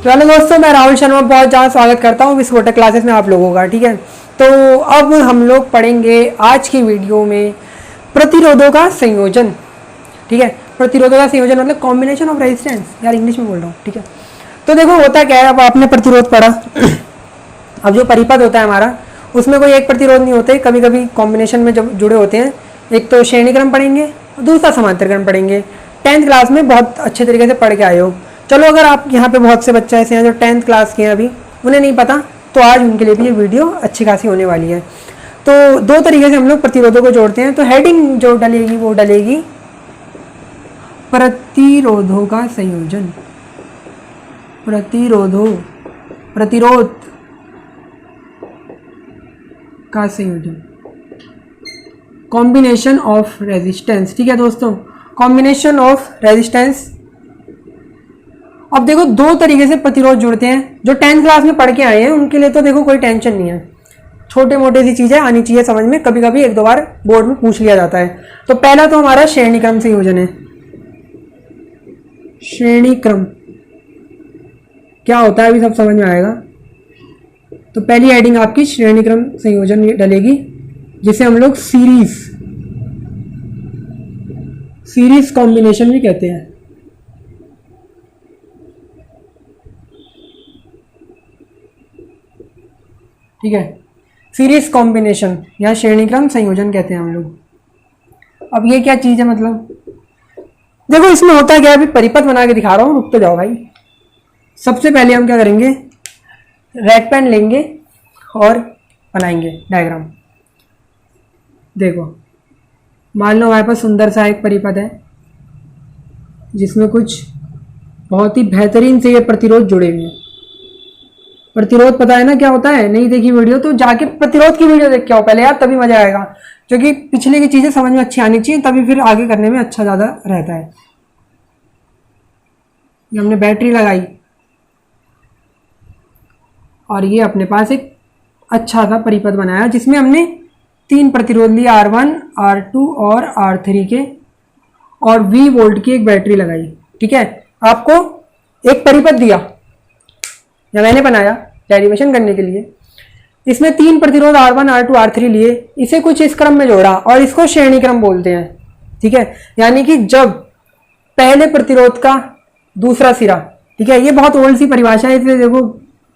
तो हेलो दोस्तों, मैं राहुल शर्मा बहुत ज़्यादा स्वागत करता हूँ विस्फोटक क्लासेस में आप लोगों का। ठीक है, तो अब हम लोग पढ़ेंगे आज की वीडियो में प्रतिरोधों का संयोजन। ठीक है, प्रतिरोधों का संयोजन मतलब कॉम्बिनेशन ऑफ रेजिस्टेंस। यार इंग्लिश में बोल रहा हूँ। ठीक है, तो देखो होता क्या है, अब आपने प्रतिरोध पढ़ा। अब जो परिपथ होता है हमारा, उसमें कोई एक प्रतिरोध नहीं होते, कभी कभी कॉम्बिनेशन में जब जुड़े होते हैं। एक तो श्रेणी क्रम पढ़ेंगे, दूसरा समांतर क्रम पढ़ेंगे। 10th क्लास में बहुत अच्छे तरीके से पढ़ के आए हो। चलो, अगर आप यहाँ पे बहुत से बच्चे ऐसे हैं जो 10th क्लास के हैं, अभी उन्हें नहीं पता, तो आज उनके लिए भी ये वीडियो अच्छी खासी होने वाली है। तो दो तरीके से हम लोग प्रतिरोधों को जोड़ते हैं। तो हेडिंग जो डलेगी वो डलेगी प्रतिरोधों का संयोजन। प्रतिरोध का संयोजन, कॉम्बिनेशन ऑफ रेजिस्टेंस। ठीक है दोस्तों, कॉम्बिनेशन ऑफ रेजिस्टेंस। अब देखो दो तरीके से प्रतिरोध जुड़ते हैं। जो 10th क्लास में पढ़ के आए हैं उनके लिए तो देखो कोई टेंशन नहीं है, छोटे मोटे सी चीजें आनी चाहिए समझ में, कभी कभी एक दो बार बोर्ड में पूछ लिया जाता है। तो पहला तो हमारा श्रेणी क्रम संयोजन है। श्रेणी क्रम क्या होता है अभी सब समझ में आएगा। तो पहली हेडिंग आपकी श्रेणी क्रम संयोजन डलेगी, जिसे हम लोग सीरीज कॉम्बिनेशन भी कहते हैं। ठीक है, सीरीज कॉम्बिनेशन या श्रेणी क्रम संयोजन कहते हैं हम लोग। अब ये क्या चीज है, मतलब देखो इसमें होता क्या है, अभी परिपथ बना के दिखा रहा हूं, रुक तो जाओ भाई। सबसे पहले हम क्या करेंगे, रेड पेन लेंगे और बनाएंगे डायग्राम। देखो मान लो हमारे पास सुंदर सा एक परिपथ है जिसमें कुछ बहुत ही बेहतरीन से ये प्रतिरोध जुड़े हुए हैं। प्रतिरोध पता है ना क्या होता है? नहीं देखी वीडियो तो जाके प्रतिरोध की वीडियो देख के आओ पहले यार, तभी मजा आएगा। क्योंकि पिछले की चीजें समझ में अच्छी आनी चाहिए, तभी फिर आगे करने में अच्छा ज्यादा रहता है। ये हमने बैटरी लगाई और ये अपने पास एक अच्छा सा परिपथ बनाया जिसमें हमने 3 प्रतिरोध लिए, R1, R2 और R3 के, और V वोल्ट की एक बैटरी लगाई। ठीक है, आपको एक परिपथ दिया या मैंने बनाया डेरिवेशन करने के लिए, इसमें 3 प्रतिरोध R1, R2, R3 लिए, इसे कुछ इस क्रम में जोड़ा और इसको श्रेणी क्रम बोलते हैं। ठीक है, यानी कि जब पहले प्रतिरोध का दूसरा सिरा, ठीक है, ये बहुत ओल्ड सी परिभाषा है, इसलिए देखो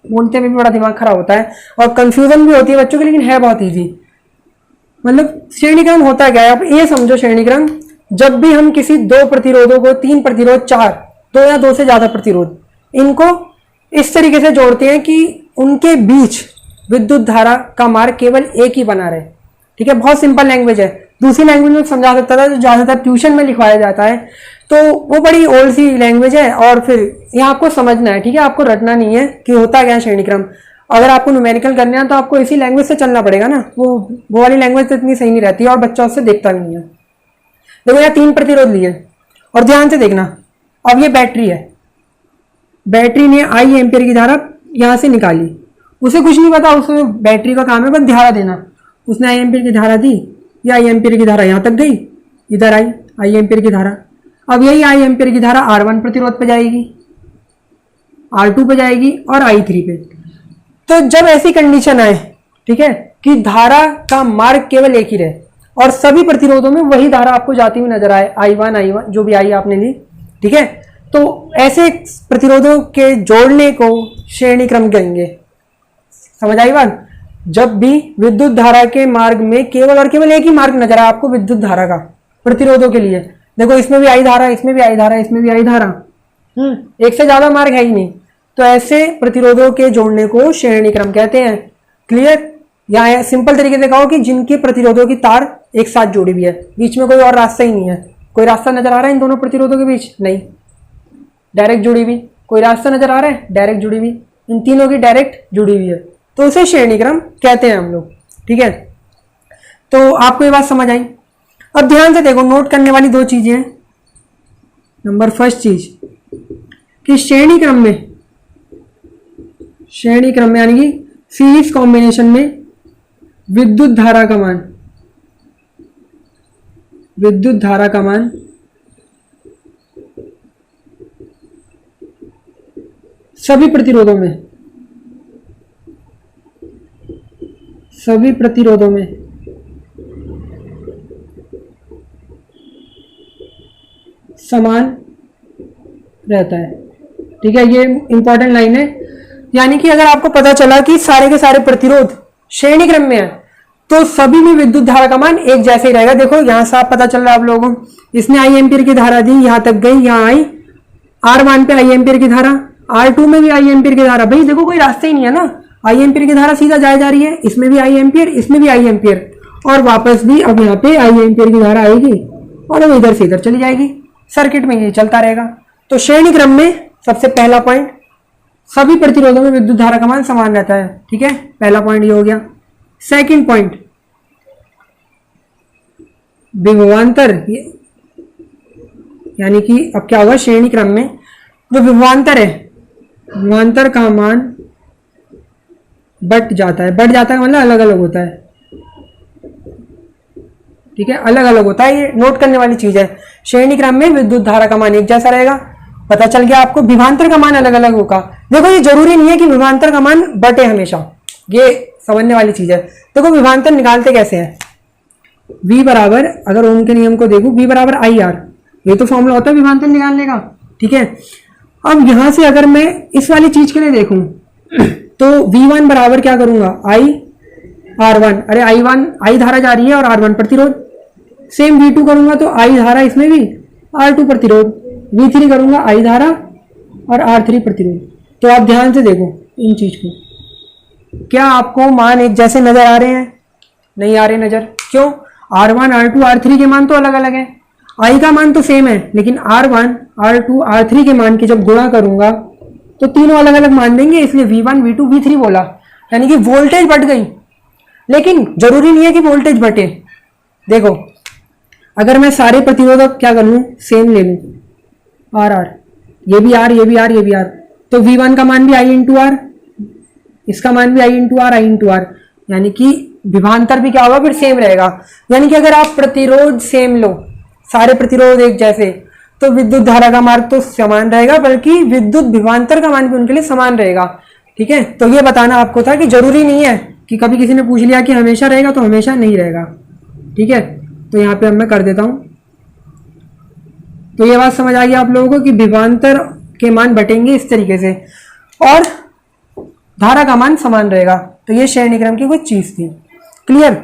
बोलते में भी बड़ा दिमाग खराब होता है और कंफ्यूजन भी होती है बच्चों की, लेकिन है बहुत ईजी। मतलब श्रेणी क्रम होता क्या है, आप ये समझो। श्रेणी क्रम जब भी हम किसी दो प्रतिरोधों को, 3 प्रतिरोध, 4, 2 या 2 से ज्यादा प्रतिरोध, इनको इस तरीके से जोड़ते हैं कि उनके बीच विद्युत धारा का मार्ग केवल एक ही बना रहे। ठीक है, बहुत सिंपल लैंग्वेज है। दूसरी लैंग्वेज में समझा सकता था, जो ज्यादातर ट्यूशन में लिखवाया जाता है, तो वो बड़ी ओल्ड सी लैंग्वेज है और फिर यहाँ आपको समझना है। ठीक है, आपको रटना नहीं है कि होता क्या है श्रेणी क्रम। अगर आपको न्यूमेरिकल करना है तो आपको इसी लैंग्वेज से चलना पड़ेगा ना, वो वाली लैंग्वेज तो इतनी सही नहीं रहती है और बच्चा उससे देखता भी नहीं है। देखो यहाँ 3 प्रतिरोध लिए और ध्यान से देखना, अब ये बैटरी है, बैटरी ने आई एम्पियर की धारा यहां से निकाली, उसे कुछ नहीं पता, उसमें बैटरी का काम है बस धारा देना। उसने आई एम्पियर की धारा दी, ये आई एम्पियर की धारा यहां तक गई, इधर आई आई एम्पियर की धारा। अब यही आई एम्पियर की धारा R1 प्रतिरोध पे जाएगी, R2 पे जाएगी और I3 पे। तो जब ऐसी कंडीशन आए, ठीक है, कि धारा का मार्ग केवल एक ही रहे और सभी प्रतिरोधों में वही धारा आपको जाती हुई नजर आए, I1 जो भी आई आपने ली, ठीक है, तो ऐसे प्रतिरोधों के जोड़ने को श्रेणी क्रम कहेंगे। समझ आई बात? जब भी विद्युत धारा के मार्ग में केवल और केवल एक ही मार्ग नजर आए आपको विद्युत धारा का, प्रतिरोधों के लिए, देखो इसमें भी आई धारा, इसमें भी आई धारा, इसमें भी आई धारा, एक से ज्यादा मार्ग है ही नहीं, तो ऐसे प्रतिरोधों के जोड़ने को श्रेणी क्रम कहते हैं। क्लियर? या सिंपल तरीके से कहो कि जिनके प्रतिरोधों की तार एक साथ जुड़ी हुई है, बीच में कोई और रास्ता ही नहीं है। कोई रास्ता नजर आ रहा है इन दोनों प्रतिरोधों के बीच? नहीं, डायरेक्ट जुड़ी हुई। कोई रास्ता नजर आ रहा है? डायरेक्ट जुड़ी हुई। इन तीनों की डायरेक्ट जुड़ी हुई है, तो उसे श्रेणी क्रम कहते हैं हम लोग। ठीक है, तो आपको ये बात समझ आई। अब ध्यान से देखो, नोट करने वाली 2 चीजें हैं। नंबर फर्स्ट चीज कि श्रेणी क्रम में यानी कि सीरीज कॉम्बिनेशन में विद्युत धारा का मान सभी प्रतिरोधों में समान रहता है। ठीक है, ये इंपॉर्टेंट लाइन है। यानी कि अगर आपको पता चला कि सारे के सारे प्रतिरोध श्रेणी क्रम में है तो सभी में विद्युत धारा का मान एक जैसे ही रहेगा। देखो यहां साफ पता चल रहा है आप लोगों को, इसने आई एम्पियर की धारा दी, यहां तक गई, यहां आई, R1 पे आई एम्पियर की धारा, R2 में भी आई एम्पियर की धारा। भाई देखो कोई रास्ता ही नहीं है ना, आई एम्पियर की धारा सीधा जाए जा रही है, इसमें भी आई एम्पियर, इसमें भी आई एम्पियर, और वापस भी अब यहाँ पे आई एम्पियर की धारा आएगी और अब इधर से इधर चली जाएगी। सर्किट में ये चलता रहेगा। तो श्रेणी क्रम में सबसे पहला पॉइंट, सभी प्रतिरोधों में विद्युत धारा का मान समान रहता है। ठीक है, पहला पॉइंट ये हो गया। सेकंड पॉइंट, विभवांतर, यानी कि अब क्या होगा, श्रेणी क्रम में जो विभवांतर है, विभवांतर का मान बढ़ जाता है। बढ़ जाता है मतलब अलग अलग होता है। ठीक है, अलग अलग होता है, ये नोट करने वाली चीज है। श्रेणी क्रम में विद्युत धारा का मान एक जैसा रहेगा, पता चल गया आपको। विभवांतर का मान अलग अलग होगा। देखो ये जरूरी नहीं है कि विभवांतर का मान बटे हमेशा, ये समझने वाली चीज है। देखो विभवांतर निकालते कैसे हैं, V बराबर, अगर ओम के नियम को देखो, V बराबर IR, ये तो फॉर्मूला होता है विभवांतर निकालने का। ठीक है, अब यहां से अगर मैं इस वाली चीज के लिए देखूं तो V1 बराबर क्या करूंगा, IR1, अरे I धारा जा रही है और R1 प्रतिरोध। सेम V2 करूंगा तो I धारा, इसमें भी R2 प्रतिरोध। V3 करूंगा I धारा और R3 प्रतिरोध। तो आप ध्यान से देखो इन चीज को, क्या आपको मान एक जैसे नजर आ रहे हैं? नहीं आ रहे नजर। क्यों? R1 R2 R3 के मान तो अलग अलग है, I का मान तो सेम है, लेकिन R1 R2 R3 के मान की जब गुणा करूंगा तो तीनों अलग अलग मान देंगे, इसलिए V1 V2 V3 बोला। यानी कि वोल्टेज बढ़ गई, लेकिन जरूरी नहीं है कि वोल्टेज बढ़े। देखो अगर मैं सारे प्रतिरोधक क्या कर लूं, सेम ले लूं, R, ये भी R, ये भी R, ये भी R, तो V1 का मान भी I इंटू R, इसका मान भी I into R, I into R, यानी कि विभवांतर भी क्या होगा, फिर सेम रहेगा। यानी कि अगर आप प्रतिरोध सेम लो, सारे प्रतिरोध एक जैसे, तो विद्युत धारा का मार्ग तो समान रहेगा, बल्कि विद्युत विभवांतर का मान भी उनके लिए समान रहेगा। ठीक है, तो ये बताना आपको था कि जरूरी नहीं है कि कभी किसी ने पूछ लिया कि हमेशा रहेगा, तो हमेशा नहीं रहेगा। ठीक है, तो यहाँ पे अब मैं कर देता हूं। तो ये बात समझ आ गई आप लोगों को कि विभवांतर के मान बटेंगे इस तरीके से और धारा का मान समान रहेगा। तो ये श्रेणी क्रम की कुछ चीज थी। क्लियर?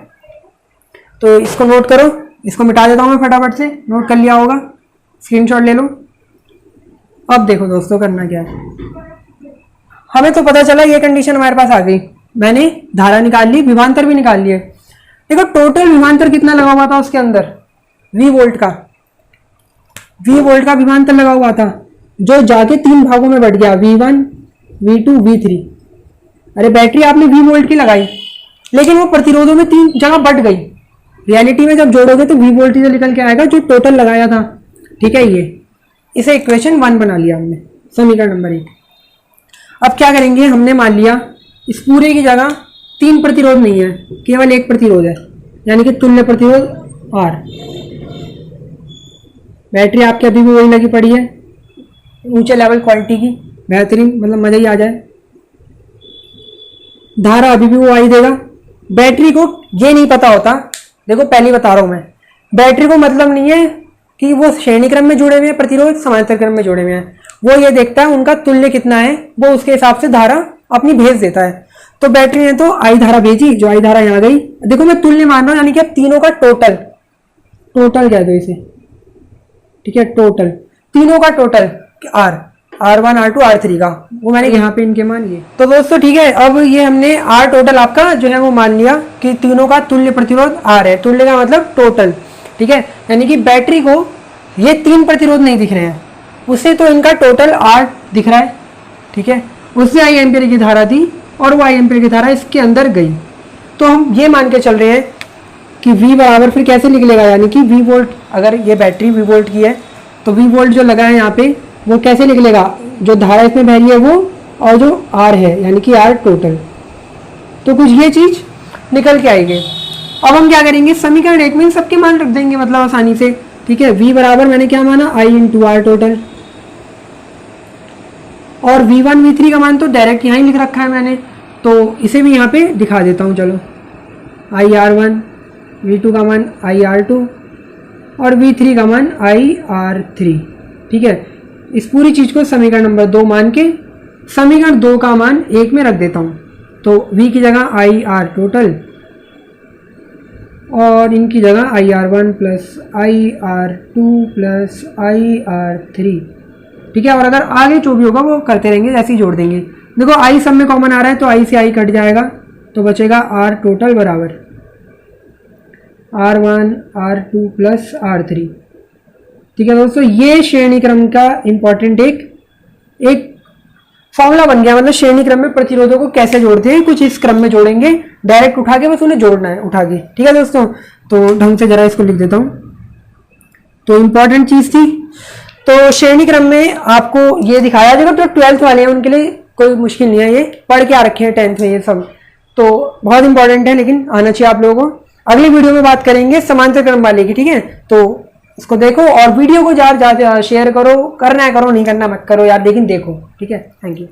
तो इसको नोट करो, इसको मिटा देता हूं मैं फटाफट से, नोट कर लिया होगा, स्क्रीनशॉट ले लो। अब देखो दोस्तों करना क्या है, हमें तो पता चला ये कंडीशन हमारे पास आ गई, मैंने धारा निकाल ली, विभवांतर भी निकाल लिए। देखो टोटल विभवांतर कितना लगा हुआ था उसके अंदर, V वोल्ट का विभवांतर लगा हुआ था, जो जाके 3 भागों में बढ़ गया, V1 V2 V3। अरे बैटरी आपने V वोल्ट की लगाई, लेकिन वो प्रतिरोधों में 3 जगह बढ़ गई। रियलिटी में जब जोड़ोगे तो V वोल्ट से निकल के आएगा जो टोटल लगाया था। ठीक है, ये इसे इक्वेशन 1 बना लिया हमने, समीकरण नंबर 1। अब क्या करेंगे, हमने मान लिया इस पूरे की जगह 3 प्रतिरोध नहीं है, केवल एक प्रतिरोध है, यानी कि तुल्य प्रतिरोध R। बैटरी आपके अभी भी वही लगी पड़ी है, ऊंचे लेवल क्वालिटी की, बेहतरीन, मतलब मजा ही आ जाए। धारा अभी भी वो आई देगा। बैटरी को ये नहीं पता होता, देखो पहले बता रहा हूं मैं, बैटरी को मतलब नहीं है कि वो श्रेणी क्रम में जुड़े हुए हैं, प्रतिरोध समांतर क्रम में जुड़े हुए हैं। वो ये देखता है उनका तुल्य कितना है, वो उसके हिसाब से धारा अपनी भेज देता है। तो बैटरी ने तो आई धारा भेजी, जो आई धारा यहाँ गई। देखो मैं तुल्य मान रहा हूं, यानी कि अब तीनों का टोटल कह दो इसे। ठीक है, टोटल, तीनों का टोटल R1 R2 R3 का, वो मैंने यहाँ पे इनके मान लिए। तो दोस्तों ठीक है, अब ये हमने R टोटल आपका जो है वो मान लिया कि तीनों का तुल्य प्रतिरोध R है। तुल्य का मतलब टोटल। ठीक है, यानी कि बैटरी को ये 3 प्रतिरोध नहीं दिख रहे हैं, उससे तो इनका टोटल R दिख रहा है। ठीक है, उसने आई एम्पियर की धारा दी और वो आई एम्पियर की धारा इसके अंदर गई। तो हम ये मान के चल रहे हैं कि V बराबर फिर कैसे लिख लेगा, यानी कि V वोल्ट, अगर ये बैटरी V वोल्ट की है तो V वोल्ट जो लगा है यहाँ पे वो कैसे लिख लेगा, जो धारा इसमें बह रही है वो, और जो R है यानी कि R टोटल। तो कुछ ये चीज निकल के आएगी। अब हम क्या करेंगे, समीकरण 1 में सबके मान रख देंगे, मतलब आसानी से। ठीक है, V बराबर मैंने क्या माना, I इंटू R टोटल। और V1 V3 का मान तो डायरेक्ट यहाँ ही लिख रखा है मैंने, तो इसे भी यहाँ पे दिखा देता हूँ। चलो IR1, V2 का मान IR2 और V3 का मान IR3। ठीक है, इस पूरी चीज़ को समीकरण नंबर 2 मान के समीकरण 2 का मान 1 में रख देता हूँ। तो V की जगह IR टोटल और इनकी जगह IR1 plus IR2 plus IR3। ठीक है, और अगर आगे जो भी होगा वो करते रहेंगे, ऐसे ही जोड़ देंगे। देखो I सब में कॉमन आ रहा है तो I से I कट जाएगा, तो बचेगा R टोटल बराबर R1 R2 प्लस R3। ठीक है दोस्तों, ये श्रेणी क्रम का इंपॉर्टेंट एक फॉर्मूला बन गया। मतलब श्रेणी क्रम में प्रतिरोधों को कैसे जोड़ते हैं, कुछ इस क्रम में जोड़ेंगे, डायरेक्ट उठा के बस उन्हें जोड़ना है उठा के। ठीक है दोस्तों, तो ढंग से जरा इसको लिख देता हूँ। तो इंपॉर्टेंट चीज थी, तो श्रेणी क्रम में आपको ये दिखाया जाएगा। तो 12th वाले हैं उनके लिए कोई मुश्किल नहीं है, ये पढ़ के आ रखे हैं 10th में ये सब, तो बहुत इंपॉर्टेंट है, लेकिन आना चाहिए आप लोगों को। अगली वीडियो में बात करेंगे समांतर क्रम वाले की। ठीक है, तो इसको देखो और वीडियो को ज़्यादा शेयर करो, करना है करो, नहीं करना मत करो यार, लेकिन देखो। ठीक है, थैंक यू।